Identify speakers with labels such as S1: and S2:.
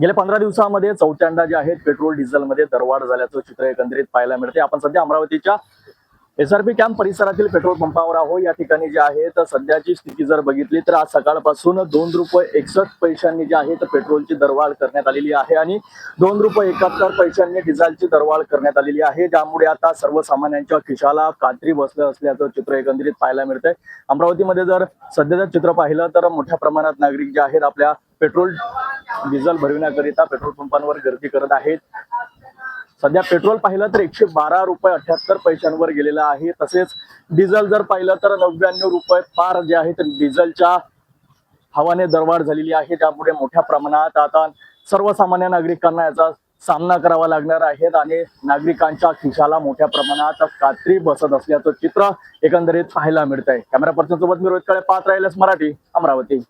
S1: गेल्या 15 दिवसांमध्ये चौथ्यांदा जे आहेत पेट्रोल डिझेलमध्ये दरवाढ झाल्याचं चित्र एकंदरीत पाहायला मिळते। आपण सध्या अमरावतीच्या एसआरपी कॅम्प परिसरातील पेट्रोल पंपावर आहोत। या ठिकाणी जे आहे तर सध्याची स्थिती जर बघितली तर आज सकाळपासून ₹2.61 जे आहे तर पेट्रोलची दरवाढ करण्यात आलेली आहे आणि ₹2.71 डिझेलची दरवाढ करण्यात आलेली आहे, ज्यामुळे आता सर्वसामान्यांच्या खिशाला कात्री बसलं असल्याचं चित्र एकंदरीत पाहायला मिळतंय। अमरावतीमध्ये जर सध्याचं चित्र पाहिलं तर मोठ्या प्रमाणात नागरिक जे आहेत आपल्या पेट्रोल डिझेल भरविण्याकरिता पेट्रोल पंपांवर गर्दी करत आहेत। सध्या पेट्रोल पाहिलं तर ₹112.78 गेलेलं आहे। तसेच डिझेल जर पाहिलं तर ₹99 पार जे आहे तर डिझेलच्या हवाने दरवाढ झालेली आहे, त्यामुळे मोठ्या प्रमाणात आता सर्वसामान्य नागरिकांना याचा सामना करावा लागणार आहे आणि नागरिकांच्या खिशाला मोठ्या प्रमाणात कात्री बसत असल्याचं चित्र एकंदरीत पाहायला मिळतंय। कॅमेरा पर्सन सोबत मी रोहित काळे, पाहत राहिलेस मराठी, अमरावती।